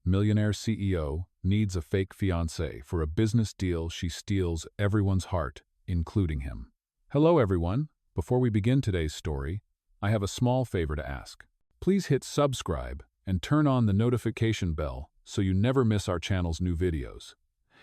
Millionaire CEO needs a fake fiancée. For a business deal, she steals everyone's heart, including him. Hello everyone. Before we begin today's story, I have a small favor to ask. Please hit subscribe and turn on the notification bell so you never miss our channel's new videos.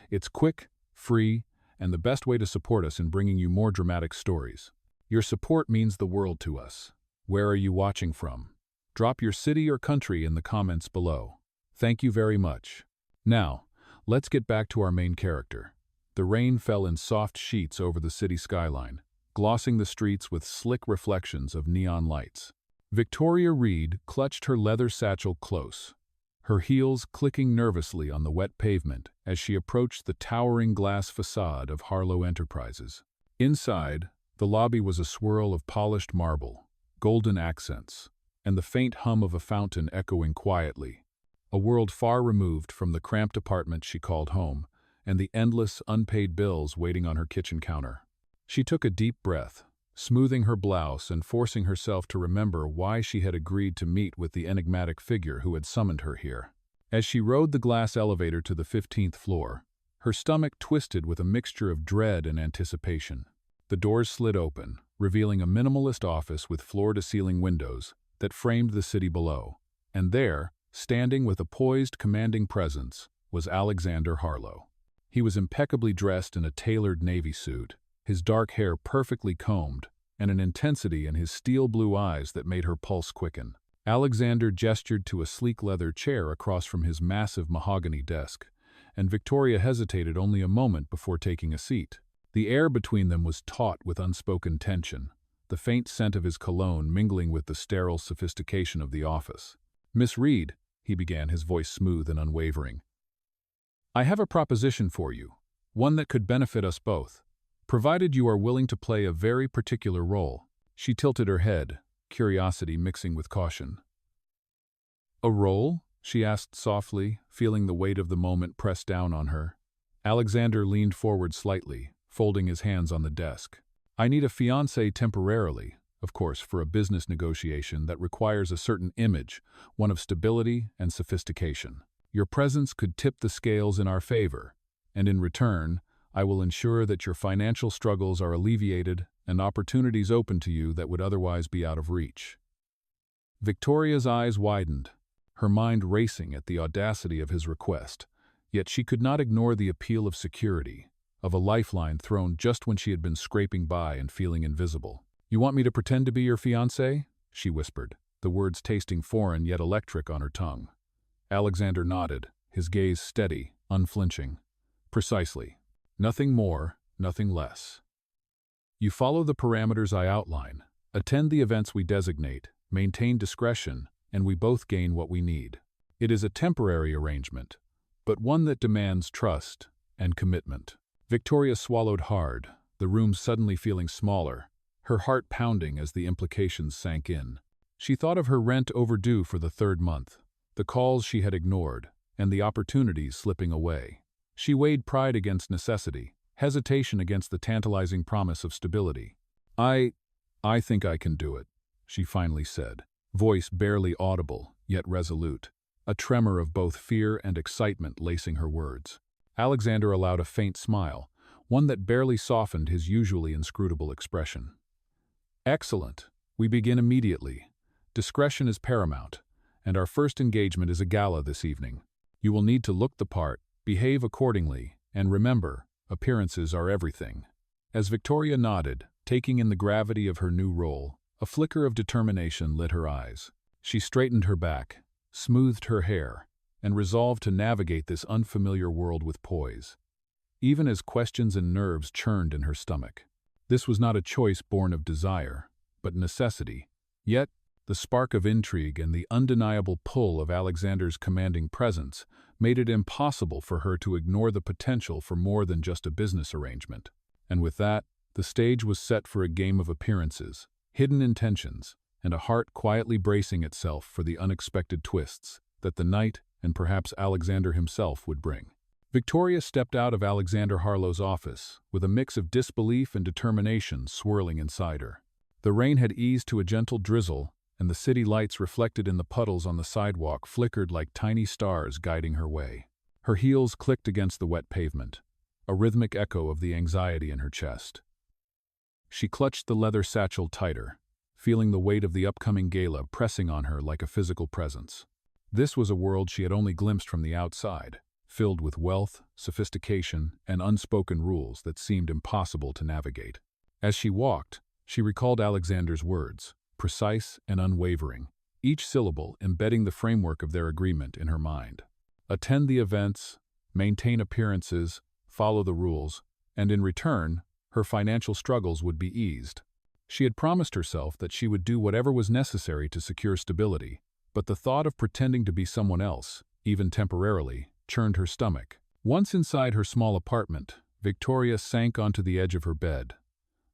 It's quick, free, and the best way to support us in bringing you more dramatic stories. Your support means the world to us. Where are you watching from? Drop your city or country in the comments below. Thank you very much. Now, let's get back to our main character. The rain fell in soft sheets over the city skyline, glossing the streets with slick reflections of neon lights. Victoria Reed clutched her leather satchel close, her heels clicking nervously on the wet pavement as she approached the towering glass facade of Harlow Enterprises. Inside, the lobby was a swirl of polished marble, golden accents, and the faint hum of a fountain echoing quietly, a world far removed from the cramped apartment she called home and the endless, unpaid bills waiting on her kitchen counter. She took a deep breath, smoothing her blouse and forcing herself to remember why she had agreed to meet with the enigmatic figure who had summoned her here. As she rode the glass elevator to the 15th floor, her stomach twisted with a mixture of dread and anticipation. The doors slid open, revealing a minimalist office with floor-to-ceiling windows that framed the city below. And there, standing with a poised, commanding presence, was Alexander Harlow. He was impeccably dressed in a tailored navy suit, his dark hair perfectly combed, and an intensity in his steel-blue eyes that made her pulse quicken. Alexander gestured to a sleek leather chair across from his massive mahogany desk, and Victoria hesitated only a moment before taking a seat. The air between them was taut with unspoken tension, the faint scent of his cologne mingling with the sterile sophistication of the office. "Miss Reed," he began, his voice smooth and unwavering, "I have a proposition for you, one that could benefit us both, provided you are willing to play a very particular role." She tilted her head, curiosity mixing with caution. "A role?" she asked softly, feeling the weight of the moment press down on her. Alexander leaned forward slightly, folding his hands on the desk. "I need a fiancée temporarily, of course, for a business negotiation that requires a certain image, one of stability and sophistication. Your presence could tip the scales in our favor, and in return, I will ensure that your financial struggles are alleviated and opportunities open to you that would otherwise be out of reach." Victoria's eyes widened, her mind racing at the audacity of his request, yet she could not ignore the appeal of security, of a lifeline thrown just when she had been scraping by and feeling invisible. "You want me to pretend to be your fiancé?" she whispered, the words tasting foreign yet electric on her tongue. Alexander nodded, his gaze steady, unflinching. "Precisely. Nothing more, nothing less. You follow the parameters I outline, attend the events we designate, maintain discretion, and we both gain what we need. It is a temporary arrangement, but one that demands trust and commitment." Victoria swallowed hard, the room suddenly feeling smaller, her heart pounding as the implications sank in. She thought of her rent overdue for the 3rd month, the calls she had ignored, and the opportunities slipping away. She weighed pride against necessity, hesitation against the tantalizing promise of stability. I think I can do it," she finally said, voice barely audible, yet resolute, a tremor of both fear and excitement lacing her words. Alexander allowed a faint smile, one that barely softened his usually inscrutable expression. "Excellent. We begin immediately. Discretion is paramount, and our first engagement is a gala this evening. You will need to look the part, behave accordingly, and remember, appearances are everything." As Victoria nodded, taking in the gravity of her new role, a flicker of determination lit her eyes. She straightened her back, smoothed her hair, and resolved to navigate this unfamiliar world with poise, even as questions and nerves churned in her stomach. This was not a choice born of desire, but necessity. Yet, the spark of intrigue and the undeniable pull of Alexander's commanding presence made it impossible for her to ignore the potential for more than just a business arrangement. And with that, the stage was set for a game of appearances, hidden intentions, and a heart quietly bracing itself for the unexpected twists that the night and perhaps Alexander himself would bring. Victoria stepped out of Alexander Harlow's office with a mix of disbelief and determination swirling inside her. The rain had eased to a gentle drizzle, and the city lights reflected in the puddles on the sidewalk flickered like tiny stars guiding her way. Her heels clicked against the wet pavement, a rhythmic echo of the anxiety in her chest. She clutched the leather satchel tighter, feeling the weight of the upcoming gala pressing on her like a physical presence. This was a world she had only glimpsed from the outside, filled with wealth, sophistication, and unspoken rules that seemed impossible to navigate. As she walked, she recalled Alexander's words, precise and unwavering, each syllable embedding the framework of their agreement in her mind. Attend the events, maintain appearances, follow the rules, and in return, her financial struggles would be eased. She had promised herself that she would do whatever was necessary to secure stability, but the thought of pretending to be someone else, even temporarily, churned her stomach. Once inside her small apartment, Victoria sank onto the edge of her bed,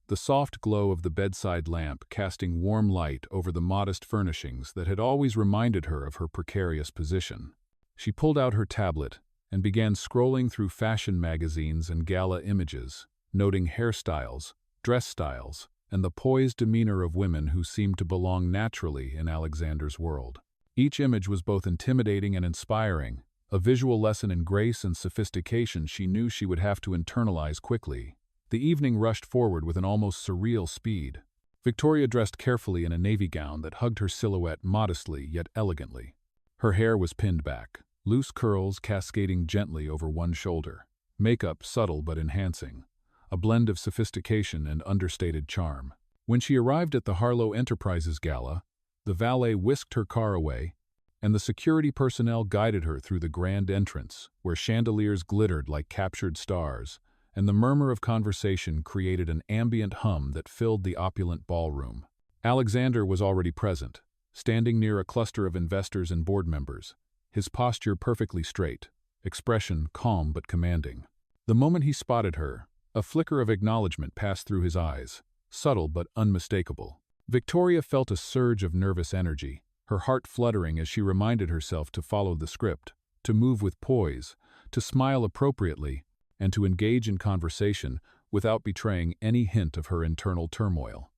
the soft glow of the bedside lamp casting warm light over the modest furnishings that had always reminded her of her precarious position. She pulled out her tablet and began scrolling through fashion magazines and gala images, noting hairstyles, dress styles, and the poised demeanor of women who seemed to belong naturally in Alexander's world. Each image was both intimidating and inspiring, a visual lesson in grace and sophistication she knew she would have to internalize quickly. The evening rushed forward with an almost surreal speed. Victoria dressed carefully in a navy gown that hugged her silhouette modestly yet elegantly. Her hair was pinned back, loose curls cascading gently over one shoulder, makeup subtle but enhancing, a blend of sophistication and understated charm. When she arrived at the Harlow Enterprises Gala, the valet whisked her car away, and the security personnel guided her through the grand entrance, where chandeliers glittered like captured stars, and the murmur of conversation created an ambient hum that filled the opulent ballroom. Alexander was already present, standing near a cluster of investors and board members, his posture perfectly straight, expression calm but commanding. The moment he spotted her, a flicker of acknowledgement passed through his eyes, subtle but unmistakable. Victoria felt a surge of nervous energy, her heart fluttering as she reminded herself to follow the script, to move with poise, to smile appropriately, and to engage in conversation without betraying any hint of her internal turmoil.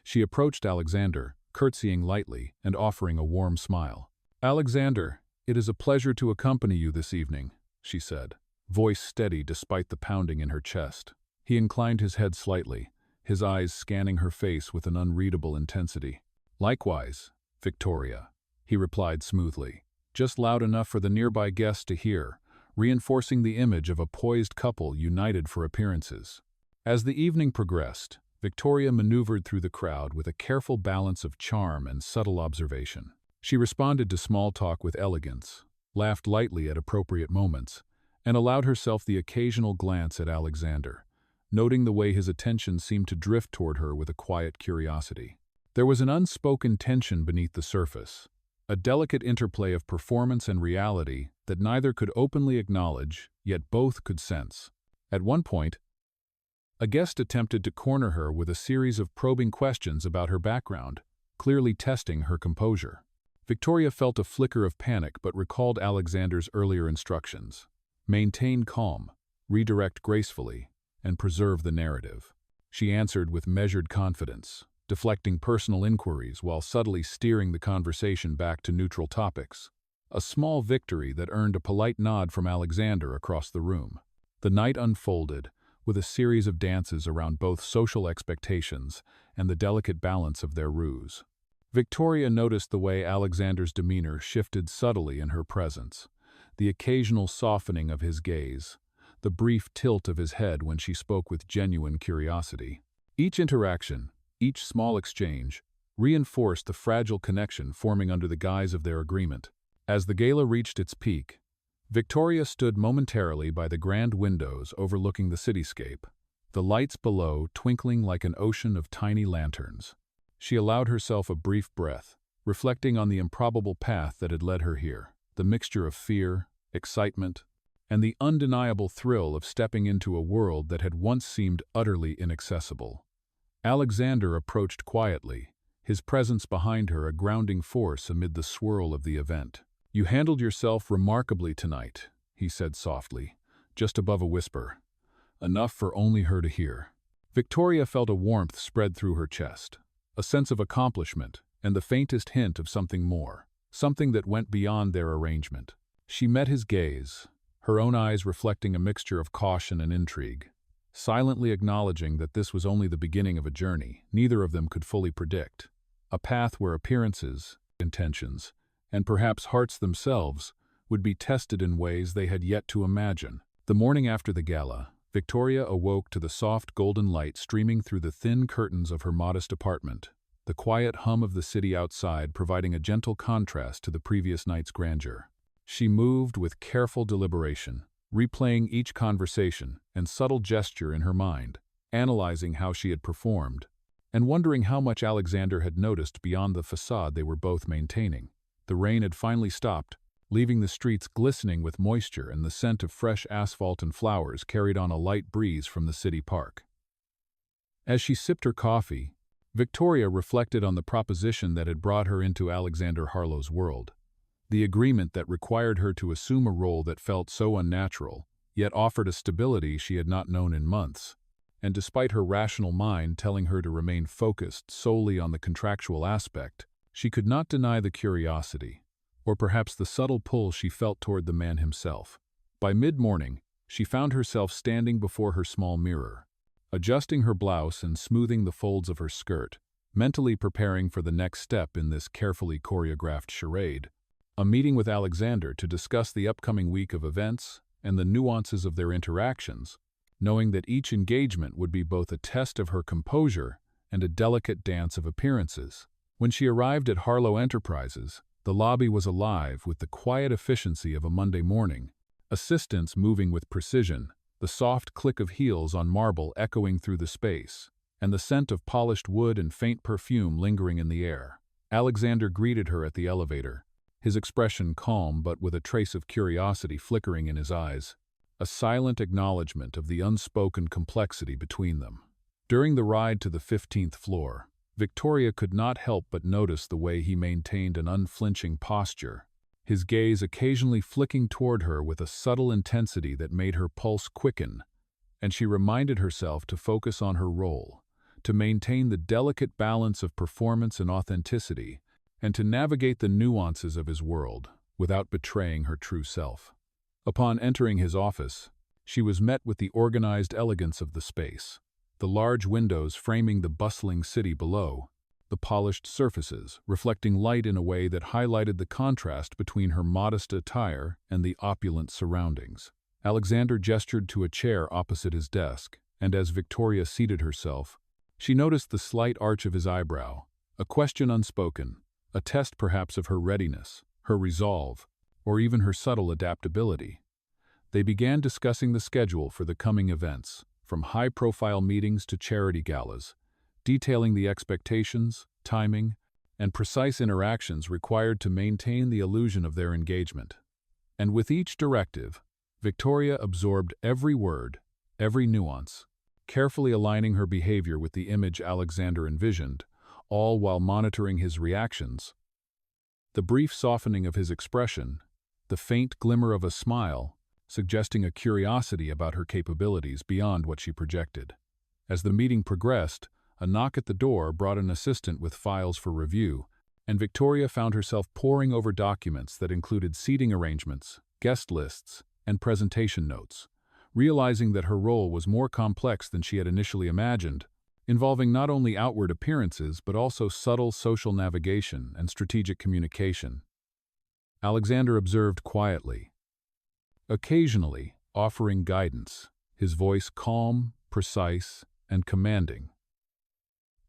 She approached Alexander, curtsying lightly and offering a warm smile. "Alexander, it is a pleasure to accompany you this evening," she said, voice steady despite the pounding in her chest. He inclined his head slightly, his eyes scanning her face with an unreadable intensity. "Likewise, Victoria," he replied smoothly, just loud enough for the nearby guests to hear, reinforcing the image of a poised couple united for appearances. As the evening progressed, Victoria maneuvered through the crowd with a careful balance of charm and subtle observation. She responded to small talk with elegance, laughed lightly at appropriate moments, and allowed herself the occasional glance at Alexander, noting the way his attention seemed to drift toward her with a quiet curiosity. There was an unspoken tension beneath the surface, a delicate interplay of performance and reality that neither could openly acknowledge, yet both could sense. At one point, a guest attempted to corner her with a series of probing questions about her background, clearly testing her composure. Victoria felt a flicker of panic but recalled Alexander's earlier instructions. Maintain calm, redirect gracefully, and preserve the narrative. She answered with measured confidence, deflecting personal inquiries while subtly steering the conversation back to neutral topics. A small victory that earned a polite nod from Alexander across the room. The night unfolded, with a series of dances around both social expectations and the delicate balance of their ruse. Victoria noticed the way Alexander's demeanor shifted subtly in her presence, the occasional softening of his gaze, the brief tilt of his head when she spoke with genuine curiosity. Each interaction, each small exchange, reinforced the fragile connection forming under the guise of their agreement. As the gala reached its peak, Victoria stood momentarily by the grand windows overlooking the cityscape, the lights below twinkling like an ocean of tiny lanterns. She allowed herself a brief breath, reflecting on the improbable path that had led her here, the mixture of fear, excitement, and the undeniable thrill of stepping into a world that had once seemed utterly inaccessible. Alexander approached quietly, his presence behind her a grounding force amid the swirl of the event. "You handled yourself remarkably tonight," he said softly, just above a whisper, enough for only her to hear. Victoria felt a warmth spread through her chest, a sense of accomplishment, and the faintest hint of something more, something that went beyond their arrangement. She met his gaze, her own eyes reflecting a mixture of caution and intrigue. Silently acknowledging that this was only the beginning of a journey neither of them could fully predict, a path where appearances, intentions, and perhaps hearts themselves would be tested in ways they had yet to imagine. The morning after the gala, Victoria awoke to the soft golden light streaming through the thin curtains of her modest apartment, the quiet hum of the city outside providing a gentle contrast to the previous night's grandeur. She moved with careful deliberation, replaying each conversation and subtle gesture in her mind, analyzing how she had performed, and wondering how much Alexander had noticed beyond the facade they were both maintaining. The rain had finally stopped, leaving the streets glistening with moisture and the scent of fresh asphalt and flowers carried on a light breeze from the city park. As she sipped her coffee, Victoria reflected on the proposition that had brought her into Alexander Harlow's world. The agreement that required her to assume a role that felt so unnatural, yet offered a stability she had not known in months. And despite her rational mind telling her to remain focused solely on the contractual aspect, she could not deny the curiosity, or perhaps the subtle pull she felt toward the man himself. By mid-morning, she found herself standing before her small mirror, adjusting her blouse and smoothing the folds of her skirt, mentally preparing for the next step in this carefully choreographed charade. A meeting with Alexander to discuss the upcoming week of events and the nuances of their interactions, knowing that each engagement would be both a test of her composure and a delicate dance of appearances. When she arrived at Harlow Enterprises, the lobby was alive with the quiet efficiency of a Monday morning, assistants moving with precision, the soft click of heels on marble echoing through the space, and the scent of polished wood and faint perfume lingering in the air. Alexander greeted her at the elevator, his expression calm but with a trace of curiosity flickering in his eyes, a silent acknowledgement of the unspoken complexity between them. During the ride to the 15th floor, Victoria could not help but notice the way he maintained an unflinching posture, his gaze occasionally flicking toward her with a subtle intensity that made her pulse quicken, and she reminded herself to focus on her role, to maintain the delicate balance of performance and authenticity, and to navigate the nuances of his world without betraying her true self. Upon entering his office, she was met with the organized elegance of the space, the large windows framing the bustling city below, the polished surfaces reflecting light in a way that highlighted the contrast between her modest attire and the opulent surroundings. Alexander gestured to a chair opposite his desk, and as Victoria seated herself, she noticed the slight arch of his eyebrow, a question unspoken, a test perhaps of her readiness, her resolve, or even her subtle adaptability. They began discussing the schedule for the coming events, from high-profile meetings to charity galas, detailing the expectations, timing, and precise interactions required to maintain the illusion of their engagement. And with each directive, Victoria absorbed every word, every nuance, carefully aligning her behavior with the image Alexander envisioned, all while monitoring his reactions. The brief softening of his expression, the faint glimmer of a smile, suggesting a curiosity about her capabilities beyond what she projected. As the meeting progressed, a knock at the door brought an assistant with files for review, and Victoria found herself poring over documents that included seating arrangements, guest lists, and presentation notes, realizing that her role was more complex than she had initially imagined, involving not only outward appearances but also subtle social navigation and strategic communication. Alexander observed quietly, occasionally offering guidance, his voice calm, precise, and commanding,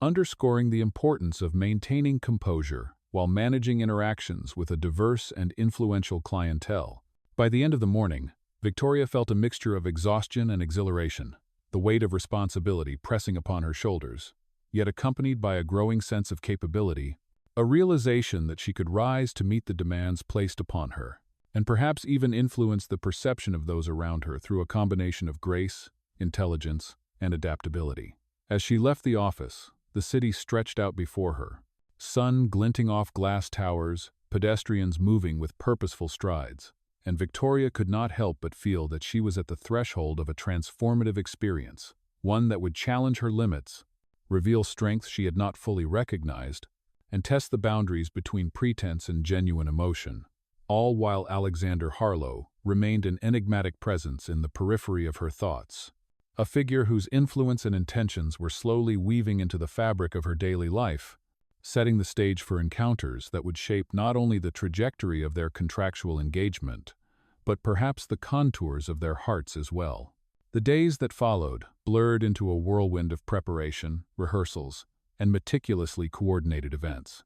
underscoring the importance of maintaining composure while managing interactions with a diverse and influential clientele. By the end of the morning, Victoria felt a mixture of exhaustion and exhilaration, the weight of responsibility pressing upon her shoulders, yet accompanied by a growing sense of capability, a realization that she could rise to meet the demands placed upon her, and perhaps even influence the perception of those around her through a combination of grace, intelligence, and adaptability. As she left the office, the city stretched out before her, sun glinting off glass towers, pedestrians moving with purposeful strides, and Victoria could not help but feel that she was at the threshold of a transformative experience, one that would challenge her limits, reveal strengths she had not fully recognized, and test the boundaries between pretense and genuine emotion, all while Alexander Harlow remained an enigmatic presence in the periphery of her thoughts, a figure whose influence and intentions were slowly weaving into the fabric of her daily life, setting the stage for encounters that would shape not only the trajectory of their contractual engagement, but perhaps the contours of their hearts as well. The days that followed blurred into a whirlwind of preparation, rehearsals, and meticulously coordinated events.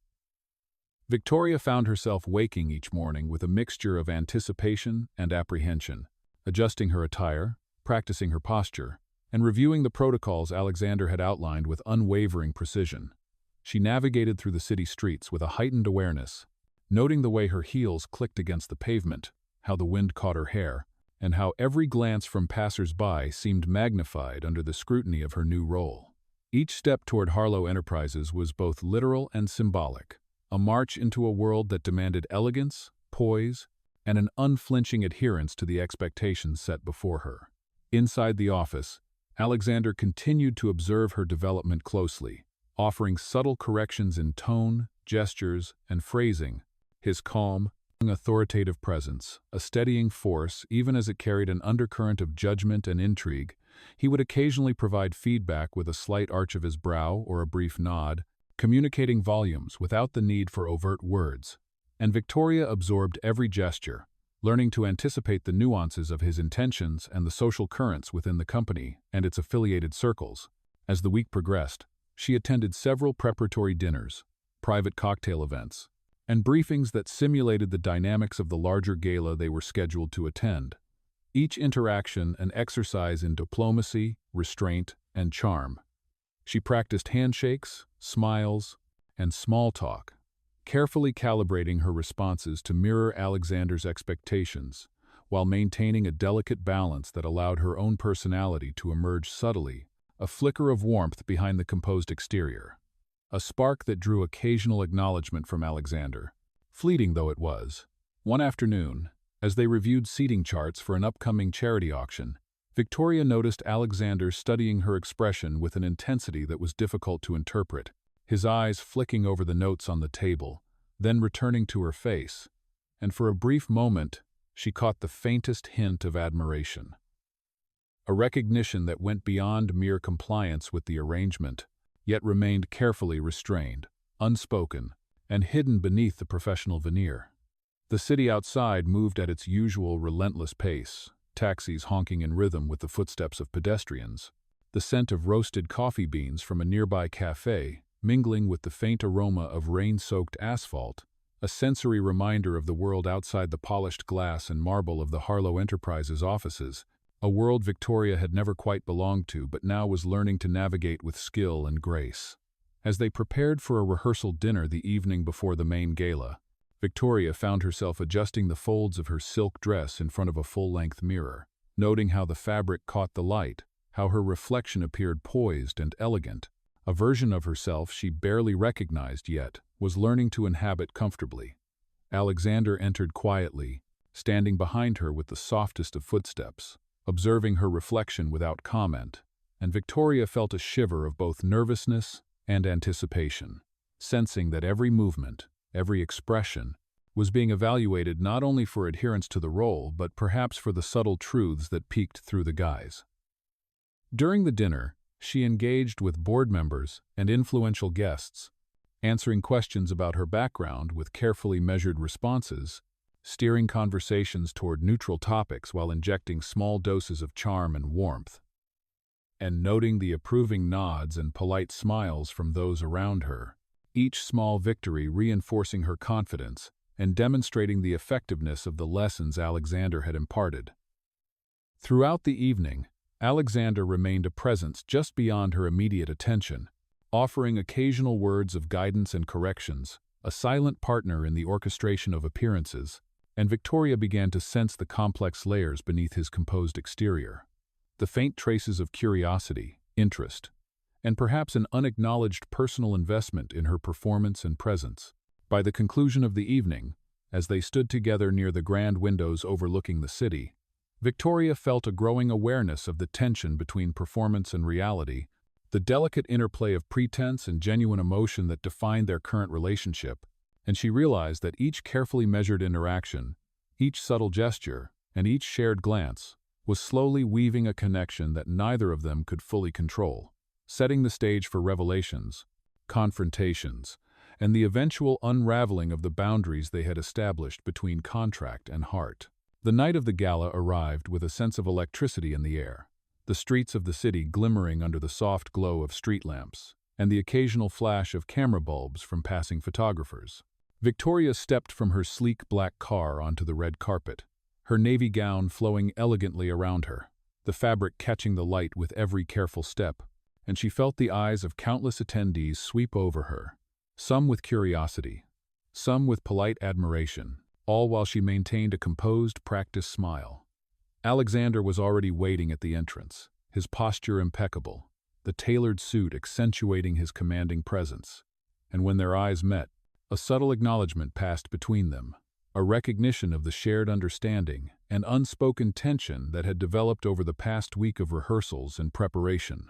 Victoria found herself waking each morning with a mixture of anticipation and apprehension, adjusting her attire, practicing her posture, and reviewing the protocols Alexander had outlined with unwavering precision. She navigated through the city streets with a heightened awareness, noting the way her heels clicked against the pavement, how the wind caught her hair, and how every glance from passers-by seemed magnified under the scrutiny of her new role. Each step toward Harlow Enterprises was both literal and symbolic, a march into a world that demanded elegance, poise, and an unflinching adherence to the expectations set before her. Inside the office, Alexander continued to observe her development closely, offering subtle corrections in tone, gestures, and phrasing. His calm, authoritative presence, a steadying force even as it carried an undercurrent of judgment and intrigue. He would occasionally provide feedback with a slight arch of his brow or a brief nod, communicating volumes without the need for overt words. And Victoria absorbed every gesture, learning to anticipate the nuances of his intentions and the social currents within the company and its affiliated circles. As the week progressed, she attended several preparatory dinners, private cocktail events, and briefings that simulated the dynamics of the larger gala they were scheduled to attend. Each interaction an exercise in diplomacy, restraint, and charm. She practiced handshakes, smiles, and small talk, carefully calibrating her responses to mirror Alexander's expectations, while maintaining a delicate balance that allowed her own personality to emerge subtly, a flicker of warmth behind the composed exterior. A spark that drew occasional acknowledgement from Alexander, fleeting though it was. One afternoon, as they reviewed seating charts for an upcoming charity auction, Victoria noticed Alexander studying her expression with an intensity that was difficult to interpret, his eyes flicking over the notes on the table, then returning to her face, and for a brief moment she caught the faintest hint of admiration. A recognition that went beyond mere compliance with the arrangement, yet remained carefully restrained, unspoken, and hidden beneath the professional veneer. The city outside moved at its usual relentless pace, taxis honking in rhythm with the footsteps of pedestrians, the scent of roasted coffee beans from a nearby cafe mingling with the faint aroma of rain-soaked asphalt, a sensory reminder of the world outside the polished glass and marble of the Harlow Enterprises offices, a world Victoria had never quite belonged to but now was learning to navigate with skill and grace. As they prepared for a rehearsal dinner the evening before the main gala, Victoria found herself adjusting the folds of her silk dress in front of a full-length mirror, noting how the fabric caught the light, how her reflection appeared poised and elegant. A version of herself she barely recognized yet was learning to inhabit comfortably. Alexander entered quietly, standing behind her with the softest of footsteps, observing her reflection without comment, and Victoria felt a shiver of both nervousness and anticipation, sensing that every movement, every expression, was being evaluated not only for adherence to the role but perhaps for the subtle truths that peeked through the guise. During the dinner, she engaged with board members and influential guests, answering questions about her background with carefully measured responses, steering conversations toward neutral topics while injecting small doses of charm and warmth, and noting the approving nods and polite smiles from those around her, each small victory reinforcing her confidence and demonstrating the effectiveness of the lessons Alexander had imparted. Throughout the evening, Alexander remained a presence just beyond her immediate attention, offering occasional words of guidance and corrections, a silent partner in the orchestration of appearances, and Victoria began to sense the complex layers beneath his composed exterior. The faint traces of curiosity, interest, and perhaps an unacknowledged personal investment in her performance and presence. By the conclusion of the evening, as they stood together near the grand windows overlooking the city, Victoria felt a growing awareness of the tension between performance and reality, the delicate interplay of pretense and genuine emotion that defined their current relationship, and she realized that each carefully measured interaction, each subtle gesture, and each shared glance was slowly weaving a connection that neither of them could fully control, setting the stage for revelations, confrontations, and the eventual unraveling of the boundaries they had established between contract and heart. The night of the gala arrived with a sense of electricity in the air, the streets of the city glimmering under the soft glow of street lamps, and the occasional flash of camera bulbs from passing photographers. Victoria stepped from her sleek black car onto the red carpet, her navy gown flowing elegantly around her, the fabric catching the light with every careful step, and she felt the eyes of countless attendees sweep over her, some with curiosity, some with polite admiration, all while she maintained a composed, practiced smile. Alexander was already waiting at the entrance, his posture impeccable, the tailored suit accentuating his commanding presence. And when their eyes met, a subtle acknowledgement passed between them, a recognition of the shared understanding and unspoken tension that had developed over the past week of rehearsals and preparation.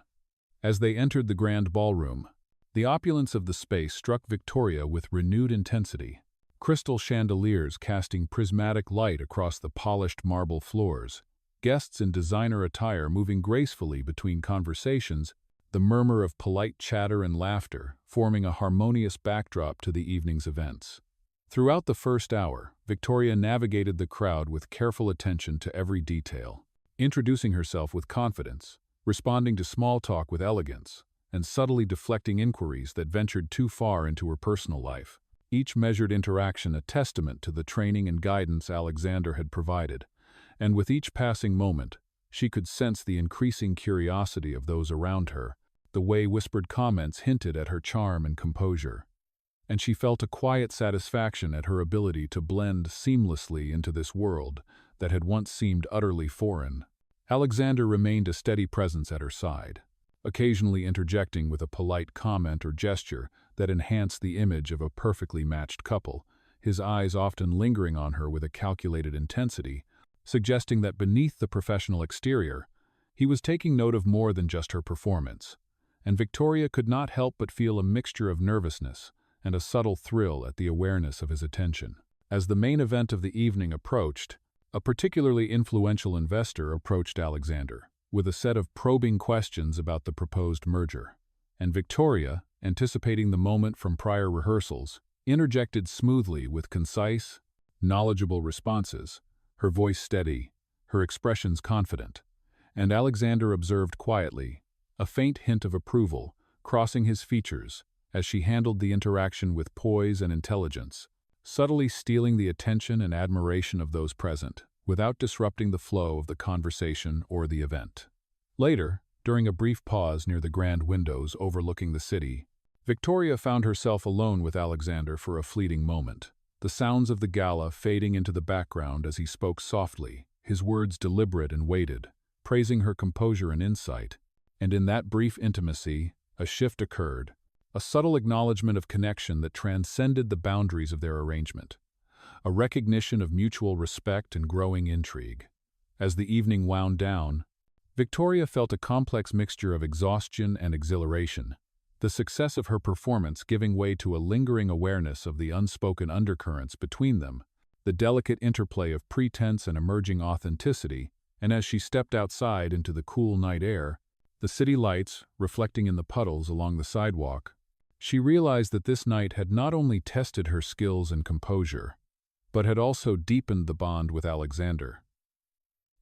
As they entered the grand ballroom, the opulence of the space struck Victoria with renewed intensity. Crystal chandeliers casting prismatic light across the polished marble floors, guests in designer attire moving gracefully between conversations, the murmur of polite chatter and laughter forming a harmonious backdrop to the evening's events. Throughout the first hour, Victoria navigated the crowd with careful attention to every detail, introducing herself with confidence, responding to small talk with elegance, and subtly deflecting inquiries that ventured too far into her personal life. Each measured interaction a testament to the training and guidance Alexander had provided, and with each passing moment, she could sense the increasing curiosity of those around her, the way whispered comments hinted at her charm and composure. And she felt a quiet satisfaction at her ability to blend seamlessly into this world that had once seemed utterly foreign. Alexander remained a steady presence at her side, occasionally interjecting with a polite comment or gesture that enhanced the image of a perfectly matched couple, his eyes often lingering on her with a calculated intensity, suggesting that beneath the professional exterior, he was taking note of more than just her performance. And Victoria could not help but feel a mixture of nervousness and a subtle thrill at the awareness of his attention. As the main event of the evening approached, a particularly influential investor approached Alexander with a set of probing questions about the proposed merger, and Victoria, anticipating the moment from prior rehearsals, interjected smoothly with concise, knowledgeable responses, her voice steady, her expressions confident, and Alexander observed quietly, a faint hint of approval crossing his features as she handled the interaction with poise and intelligence, subtly stealing the attention and admiration of those present, without disrupting the flow of the conversation or the event. Later, during a brief pause near the grand windows overlooking the city, Victoria found herself alone with Alexander for a fleeting moment, the sounds of the gala fading into the background as he spoke softly, his words deliberate and weighted, praising her composure and insight. And in that brief intimacy, a shift occurred, a subtle acknowledgement of connection that transcended the boundaries of their arrangement, a recognition of mutual respect and growing intrigue. As the evening wound down, Victoria felt a complex mixture of exhaustion and exhilaration, the success of her performance giving way to a lingering awareness of the unspoken undercurrents between them, the delicate interplay of pretense and emerging authenticity, and as she stepped outside into the cool night air, the city lights reflecting in the puddles along the sidewalk, she realized that this night had not only tested her skills and composure, but had also deepened the bond with Alexander,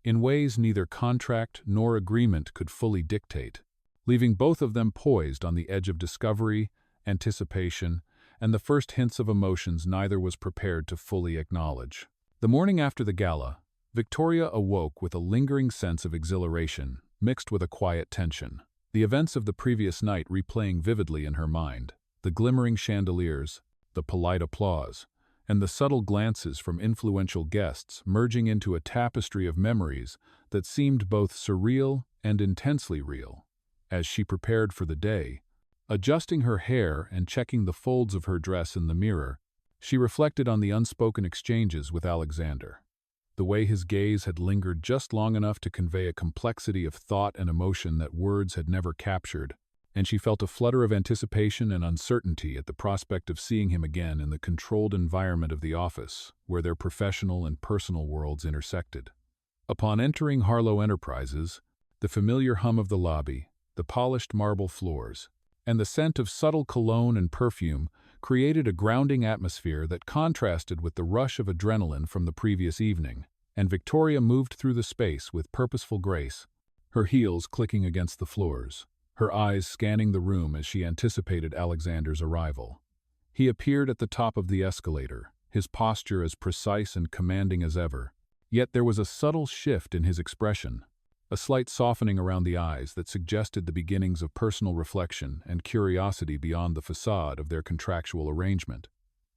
in ways neither contract nor agreement could fully dictate, leaving both of them poised on the edge of discovery, anticipation, and the first hints of emotions neither was prepared to fully acknowledge. The morning after the gala, Victoria awoke with a lingering sense of exhilaration, mixed with a quiet tension. The events of the previous night replaying vividly in her mind, the glimmering chandeliers, the polite applause, and the subtle glances from influential guests merging into a tapestry of memories that seemed both surreal and intensely real. As she prepared for the day, adjusting her hair and checking the folds of her dress in the mirror, she reflected on the unspoken exchanges with Alexander. The way his gaze had lingered just long enough to convey a complexity of thought and emotion that words had never captured, and she felt a flutter of anticipation and uncertainty at the prospect of seeing him again in the controlled environment of the office, where their professional and personal worlds intersected. Upon entering Harlow Enterprises, the familiar hum of the lobby, the polished marble floors, and the scent of subtle cologne and perfume created a grounding atmosphere that contrasted with the rush of adrenaline from the previous evening, and Victoria moved through the space with purposeful grace, her heels clicking against the floors, her eyes scanning the room as she anticipated Alexander's arrival. He appeared at the top of the escalator, his posture as precise and commanding as ever, yet there was a subtle shift in his expression, a slight softening around the eyes that suggested the beginnings of personal reflection and curiosity beyond the facade of their contractual arrangement.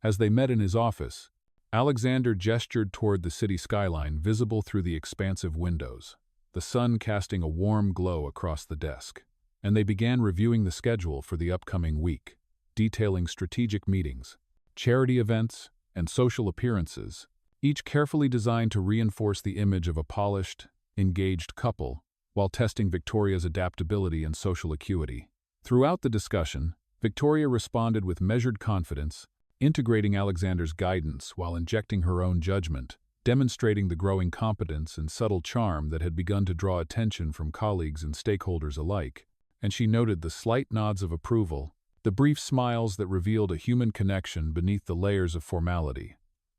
As they met in his office, Alexander gestured toward the city skyline visible through the expansive windows, the sun casting a warm glow across the desk, and they began reviewing the schedule for the upcoming week, detailing strategic meetings, charity events, and social appearances, each carefully designed to reinforce the image of a polished, engaged couple, while testing Victoria's adaptability and social acuity. Throughout the discussion, Victoria responded with measured confidence, integrating Alexander's guidance while injecting her own judgment, demonstrating the growing competence and subtle charm that had begun to draw attention from colleagues and stakeholders alike, and she noted the slight nods of approval, the brief smiles that revealed a human connection beneath the layers of formality,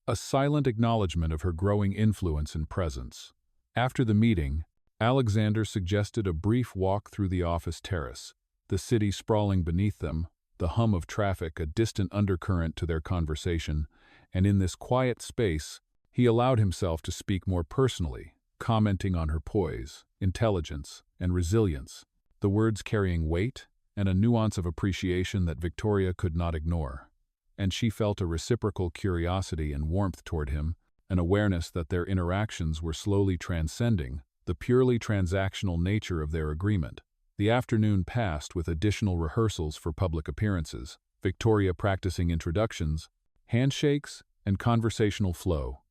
a silent acknowledgement of her growing influence and presence. After the meeting, Alexander suggested a brief walk through the office terrace, the city sprawling beneath them, the hum of traffic a distant undercurrent to their conversation, and in this quiet space, he allowed himself to speak more personally, commenting on her poise, intelligence, and resilience, the words carrying weight and a nuance of appreciation that Victoria could not ignore. And she felt a reciprocal curiosity and warmth toward him, an awareness that their interactions were slowly transcending the purely transactional nature of their agreement. The afternoon passed with additional rehearsals for public appearances, Victoria practicing introductions, handshakes, and conversational flow,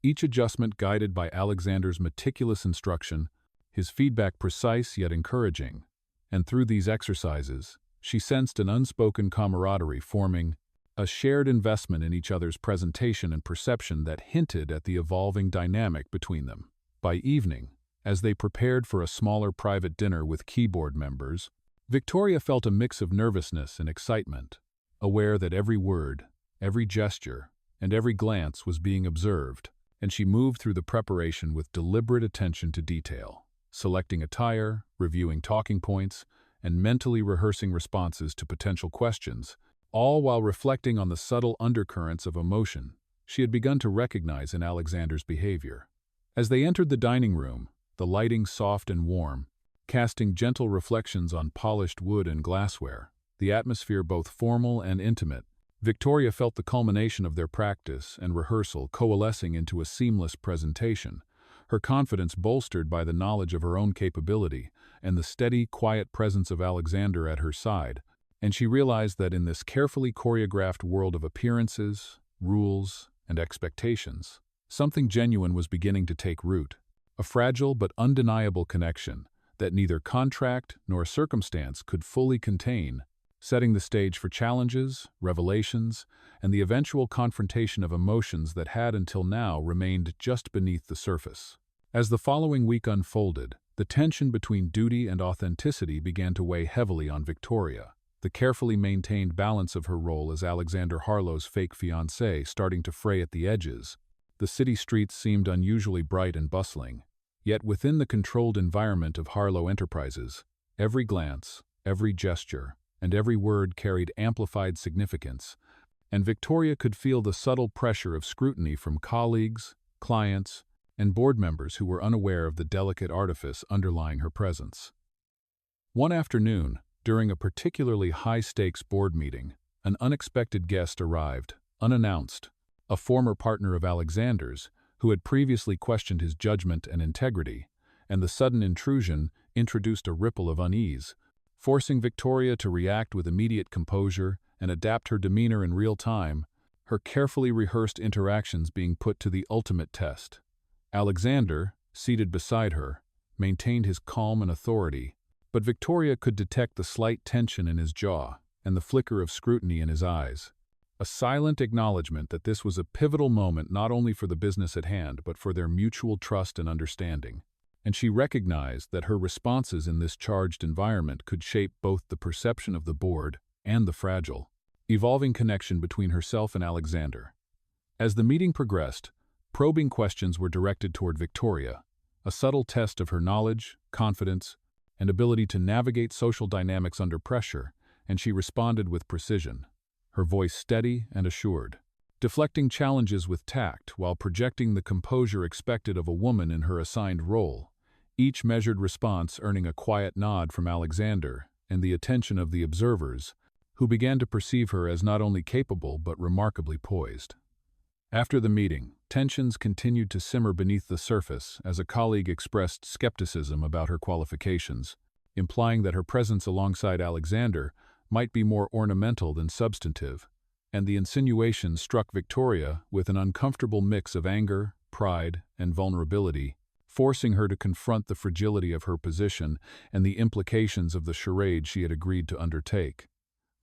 each adjustment guided by Alexander's meticulous instruction, his feedback precise yet encouraging. And through these exercises, she sensed an unspoken camaraderie forming, a shared investment in each other's presentation and perception that hinted at the evolving dynamic between them. By evening, as they prepared for a smaller private dinner with keyboard members, Victoria felt a mix of nervousness and excitement, aware that every word, every gesture, and every glance was being observed, and she moved through the preparation with deliberate attention to detail, selecting attire, reviewing talking points, and mentally rehearsing responses to potential questions, all while reflecting on the subtle undercurrents of emotion she had begun to recognize in Alexander's behavior. As they entered the dining room, the lighting soft and warm, casting gentle reflections on polished wood and glassware, the atmosphere both formal and intimate, Victoria felt the culmination of their practice and rehearsal coalescing into a seamless presentation, her confidence bolstered by the knowledge of her own capability and the steady, quiet presence of Alexander at her side, and she realized that in this carefully choreographed world of appearances, rules, and expectations, something genuine was beginning to take root, a fragile but undeniable connection that neither contract nor circumstance could fully contain, setting the stage for challenges, revelations, and the eventual confrontation of emotions that had until now remained just beneath the surface. As the following week unfolded, the tension between duty and authenticity began to weigh heavily on Victoria, the carefully maintained balance of her role as Alexander Harlow's fake fiancée starting to fray at the edges. The city streets seemed unusually bright and bustling, yet within the controlled environment of Harlow Enterprises, every glance, every gesture, and every word carried amplified significance, and Victoria could feel the subtle pressure of scrutiny from colleagues, clients, and board members who were unaware of the delicate artifice underlying her presence. One afternoon, during a particularly high-stakes board meeting, an unexpected guest arrived, unannounced, a former partner of Alexander's, who had previously questioned his judgment and integrity, and the sudden intrusion introduced a ripple of unease, forcing Victoria to react with immediate composure and adapt her demeanor in real time, her carefully rehearsed interactions being put to the ultimate test. Alexander, seated beside her, maintained his calm and authority, but Victoria could detect the slight tension in his jaw and the flicker of scrutiny in his eyes. A silent acknowledgement that this was a pivotal moment not only for the business at hand but for their mutual trust and understanding. And she recognized that her responses in this charged environment could shape both the perception of the board and the fragile, evolving connection between herself and Alexander. As the meeting progressed, probing questions were directed toward Victoria, a subtle test of her knowledge, confidence, and ability to navigate social dynamics under pressure, and she responded with precision, her voice steady and assured, deflecting challenges with tact while projecting the composure expected of a woman in her assigned role, each measured response earning a quiet nod from Alexander and the attention of the observers, who began to perceive her as not only capable but remarkably poised. After the meeting, tensions continued to simmer beneath the surface as a colleague expressed skepticism about her qualifications, implying that her presence alongside Alexander might be more ornamental than substantive, and the insinuation struck Victoria with an uncomfortable mix of anger, pride, and vulnerability, forcing her to confront the fragility of her position and the implications of the charade she had agreed to undertake.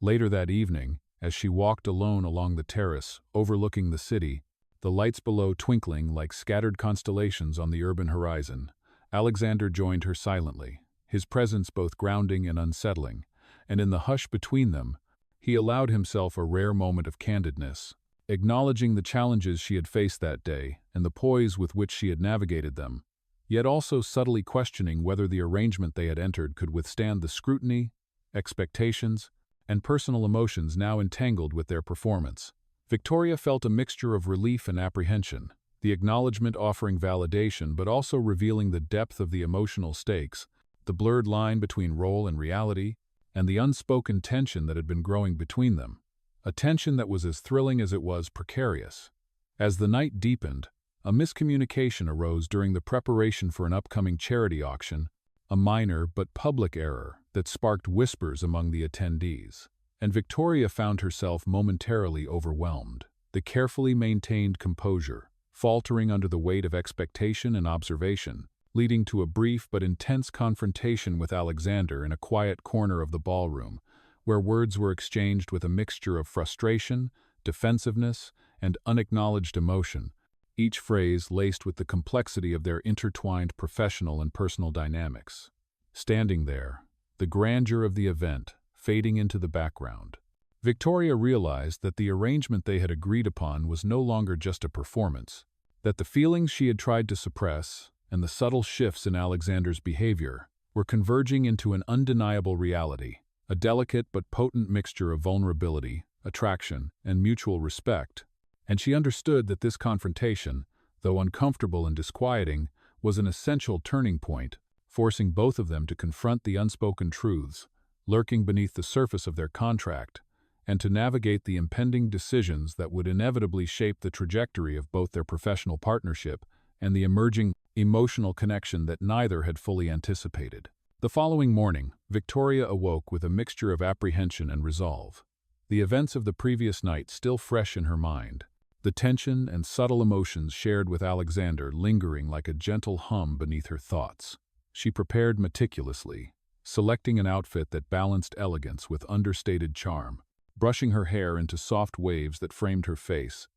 Later that evening, as she walked alone along the terrace overlooking the city, the lights below twinkling like scattered constellations on the urban horizon, Alexander joined her silently, his presence both grounding and unsettling, and in the hush between them, he allowed himself a rare moment of candidness, acknowledging the challenges she had faced that day and the poise with which she had navigated them, yet also subtly questioning whether the arrangement they had entered could withstand the scrutiny, expectations, and personal emotions now entangled with their performance. Victoria felt a mixture of relief and apprehension, the acknowledgement offering validation but also revealing the depth of the emotional stakes, the blurred line between role and reality, and the unspoken tension that had been growing between them, a tension that was as thrilling as it was precarious. As the night deepened, a miscommunication arose during the preparation for an upcoming charity auction, a minor but public error that sparked whispers among the attendees, and Victoria found herself momentarily overwhelmed, the carefully maintained composure faltering under the weight of expectation and observation, leading to a brief but intense confrontation with Alexander in a quiet corner of the ballroom, where words were exchanged with a mixture of frustration, defensiveness, and unacknowledged emotion, each phrase laced with the complexity of their intertwined professional and personal dynamics. Standing there, the grandeur of the event fading into the background, Victoria realized that the arrangement they had agreed upon was no longer just a performance, that the feelings she had tried to suppress and the subtle shifts in Alexander's behavior were converging into an undeniable reality, a delicate but potent mixture of vulnerability, attraction, and mutual respect, and she understood that this confrontation, though uncomfortable and disquieting, was an essential turning point, forcing both of them to confront the unspoken truths lurking beneath the surface of their contract, and to navigate the impending decisions that would inevitably shape the trajectory of both their professional partnership and the emerging emotional connection that neither had fully anticipated. The following morning, Victoria awoke with a mixture of apprehension and resolve, the events of the previous night still fresh in her mind, the tension and subtle emotions shared with Alexander lingering like a gentle hum beneath her thoughts. She prepared meticulously, selecting an outfit that balanced elegance with understated charm, brushing her hair into soft waves that framed her face,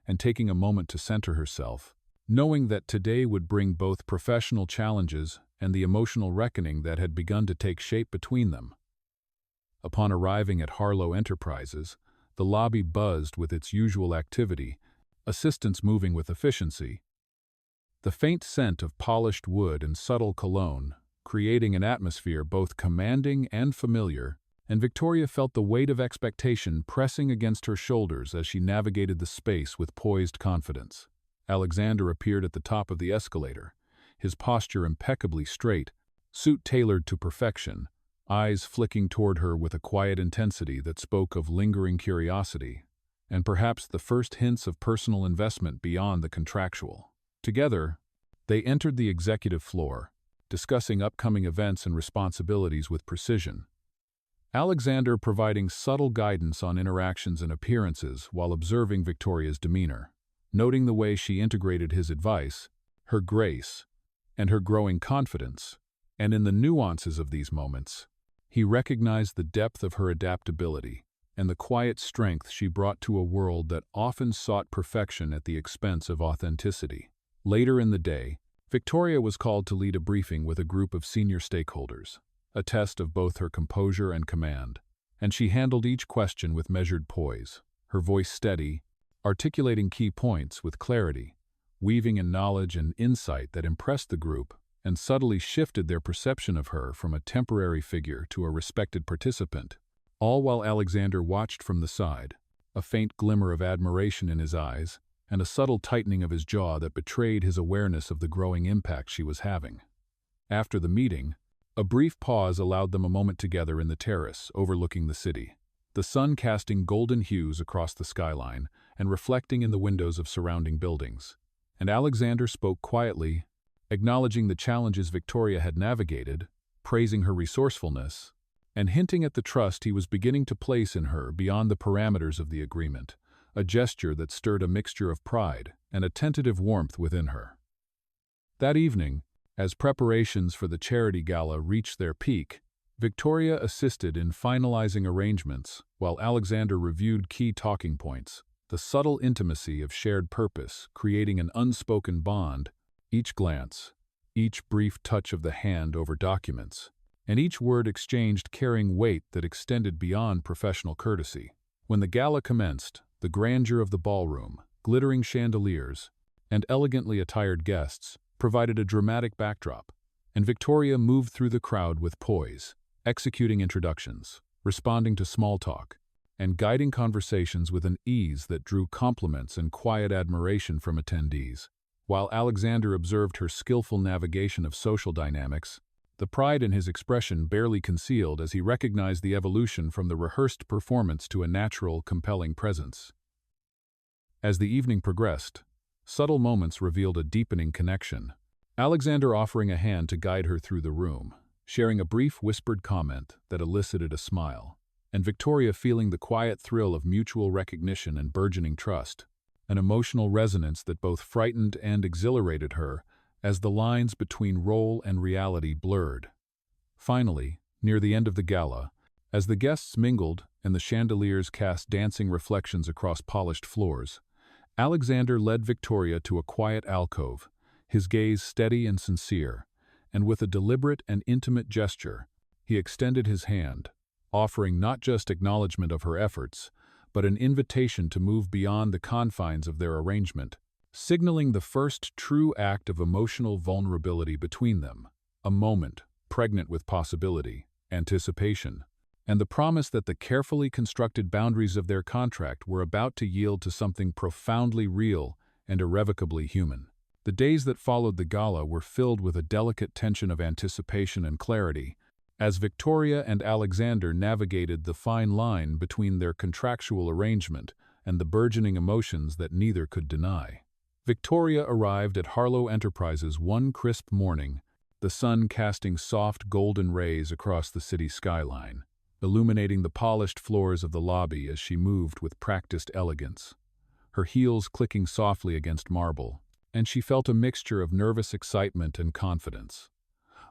and taking a moment to center herself, knowing that today would bring both professional challenges and the emotional reckoning that had begun to take shape between them. Upon arriving at Harlow Enterprises, the lobby buzzed with its usual activity, assistants moving with efficiency. The faint scent of polished wood and subtle cologne, creating an atmosphere both commanding and familiar, and Victoria felt the weight of expectation pressing against her shoulders as she navigated the space with poised confidence. Alexander appeared at the top of the escalator, his posture impeccably straight, suit tailored to perfection, eyes flicking toward her with a quiet intensity that spoke of lingering curiosity, and perhaps the first hints of personal investment beyond the contractual. Together, they entered the executive floor, discussing upcoming events and responsibilities with precision, Alexander providing subtle guidance on interactions and appearances while observing Victoria's demeanor, noting the way she integrated his advice, her grace, and her growing confidence, And in the nuances of these moments, he recognized the depth of her adaptability and the quiet strength she brought to a world that often sought perfection at the expense of authenticity. Later in the day, Victoria was called to lead a briefing with a group of senior stakeholders, a test of both her composure and command, and she handled each question with measured poise, her voice steady, articulating key points with clarity, weaving in knowledge and insight that impressed the group and subtly shifted their perception of her from a temporary figure to a respected participant, all while Alexander watched from the side, a faint glimmer of admiration in his eyes and a subtle tightening of his jaw that betrayed his awareness of the growing impact she was having. After the meeting, a brief pause allowed them a moment together in the terrace overlooking the city, the sun casting golden hues across the skyline and reflecting in the windows of surrounding buildings. And Alexander spoke quietly, acknowledging the challenges Victoria had navigated, praising her resourcefulness, and hinting at the trust he was beginning to place in her beyond the parameters of the agreement, a gesture that stirred a mixture of pride and a tentative warmth within her. That evening, as preparations for the charity gala reached their peak, Victoria assisted in finalizing arrangements while Alexander reviewed key talking points, the subtle intimacy of shared purpose creating an unspoken bond. Each glance, each brief touch of the hand over documents, and each word exchanged carrying weight that extended beyond professional courtesy. When the gala commenced, the grandeur of the ballroom, glittering chandeliers, and elegantly attired guests provided a dramatic backdrop, and Victoria moved through the crowd with poise, executing introductions, responding to small talk, and guiding conversations with an ease that drew compliments and quiet admiration from attendees. While Alexander observed her skillful navigation of social dynamics, the pride in his expression barely concealed as he recognized the evolution from the rehearsed performance to a natural, compelling presence. As the evening progressed, subtle moments revealed a deepening connection, Alexander offering a hand to guide her through the room, sharing a brief whispered comment that elicited a smile, and Victoria feeling the quiet thrill of mutual recognition and burgeoning trust, an emotional resonance that both frightened and exhilarated her as the lines between role and reality blurred. Finally, near the end of the gala, as the guests mingled and the chandeliers cast dancing reflections across polished floors, Alexander led Victoria to a quiet alcove, his gaze steady and sincere, and with a deliberate and intimate gesture, he extended his hand, offering not just acknowledgement of her efforts, but an invitation to move beyond the confines of their arrangement, signaling the first true act of emotional vulnerability between them, a moment pregnant with possibility, anticipation, and the promise that the carefully constructed boundaries of their contract were about to yield to something profoundly real and irrevocably human. The days that followed the gala were filled with a delicate tension of anticipation and clarity, as Victoria and Alexander navigated the fine line between their contractual arrangement and the burgeoning emotions that neither could deny. Victoria arrived at Harlow Enterprises one crisp morning, the sun casting soft golden rays across the city skyline, illuminating the polished floors of the lobby as she moved with practiced elegance, her heels clicking softly against marble, and she felt a mixture of nervous excitement and confidence.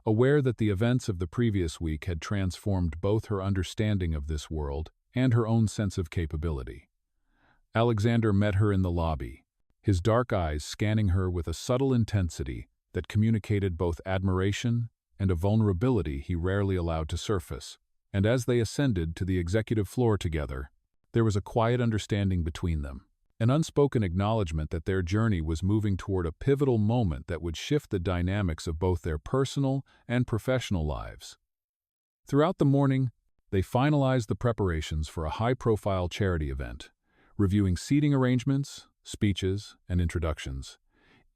Aware that the events of the previous week had transformed both her understanding of this world and her own sense of capability. Alexander met her in the lobby, his dark eyes scanning her with a subtle intensity that communicated both admiration and a vulnerability he rarely allowed to surface. And as they ascended to the executive floor together, there was a quiet understanding between them, an unspoken acknowledgement that their journey was moving toward a pivotal moment that would shift the dynamics of both their personal and professional lives. Throughout the morning, they finalized the preparations for a high-profile charity event, reviewing seating arrangements, speeches, and introductions,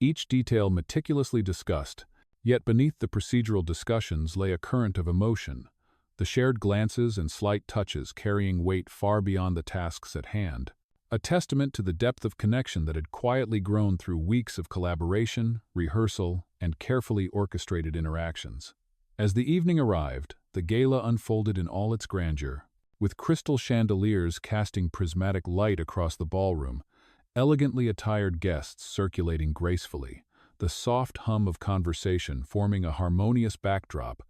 each detail meticulously discussed, yet beneath the procedural discussions lay a current of emotion, the shared glances and slight touches carrying weight far beyond the tasks at hand, a testament to the depth of connection that had quietly grown through weeks of collaboration, rehearsal, and carefully orchestrated interactions. As the evening arrived, the gala unfolded in all its grandeur, with crystal chandeliers casting prismatic light across the ballroom, elegantly attired guests circulating gracefully, the soft hum of conversation forming a harmonious backdrop,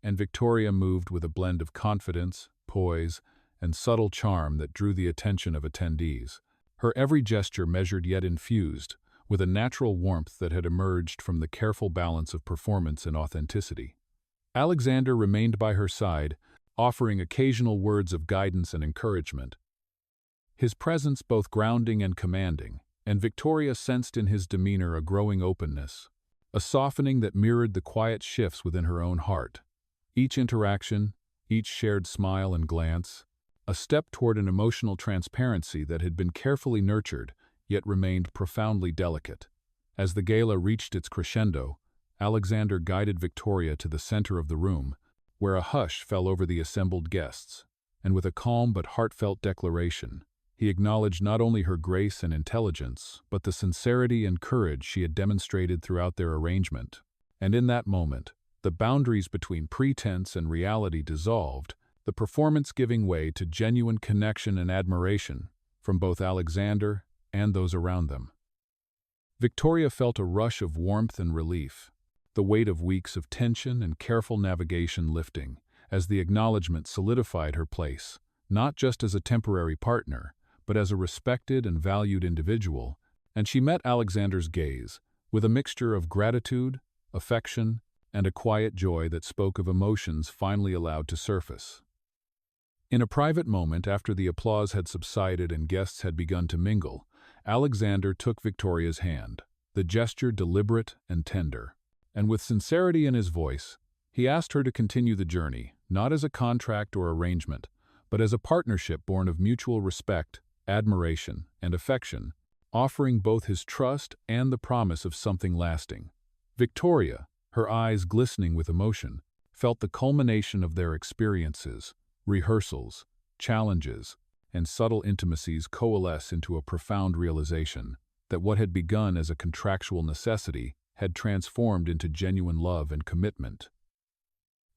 and Victoria moved with a blend of confidence, poise, and subtle charm that drew the attention of attendees. Her every gesture measured yet infused, with a natural warmth that had emerged from the careful balance of performance and authenticity. Alexander remained by her side, offering occasional words of guidance and encouragement, his presence both grounding and commanding, and Victoria sensed in his demeanor a growing openness, a softening that mirrored the quiet shifts within her own heart. Each interaction, each shared smile and glance, a step toward an emotional transparency that had been carefully nurtured, yet remained profoundly delicate. As the gala reached its crescendo, Alexander guided Victoria to the center of the room, where a hush fell over the assembled guests, and with a calm but heartfelt declaration, he acknowledged not only her grace and intelligence, but the sincerity and courage she had demonstrated throughout their arrangement. And in that moment, the boundaries between pretense and reality dissolved, the performance giving way to genuine connection and admiration from both Alexander and those around them. Victoria felt a rush of warmth and relief, the weight of weeks of tension and careful navigation lifting, as the acknowledgement solidified her place, not just as a temporary partner, but as a respected and valued individual, and she met Alexander's gaze with a mixture of gratitude, affection, and a quiet joy that spoke of emotions finally allowed to surface. In a private moment after the applause had subsided and guests had begun to mingle, Alexander took Victoria's hand, the gesture deliberate and tender, and with sincerity in his voice, he asked her to continue the journey, not as a contract or arrangement, but as a partnership born of mutual respect, admiration, and affection, offering both his trust and the promise of something lasting. Victoria, her eyes glistening with emotion, felt the culmination of their experiences, rehearsals, challenges, and subtle intimacies coalesce into a profound realization that what had begun as a contractual necessity had transformed into genuine love and commitment.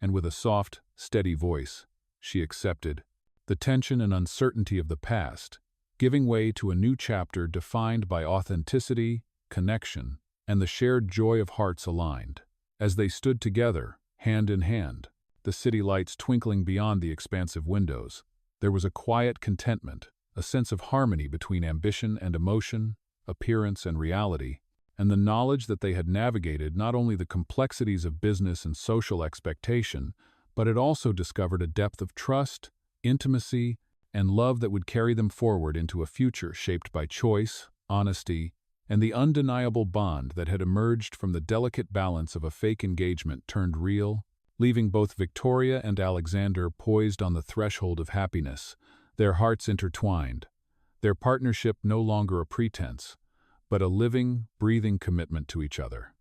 And with a soft, steady voice, she accepted the tension and uncertainty of the past, giving way to a new chapter defined by authenticity, connection, and the shared joy of hearts aligned. As they stood together, hand in hand, the city lights twinkling beyond the expansive windows, there was a quiet contentment, a sense of harmony between ambition and emotion, appearance and reality, and the knowledge that they had navigated not only the complexities of business and social expectation, but had also discovered a depth of trust, intimacy, and love that would carry them forward into a future shaped by choice, honesty, and the undeniable bond that had emerged from the delicate balance of a fake engagement turned real, leaving both Victoria and Alexander poised on the threshold of happiness, their hearts intertwined, their partnership no longer a pretense, but a living, breathing commitment to each other.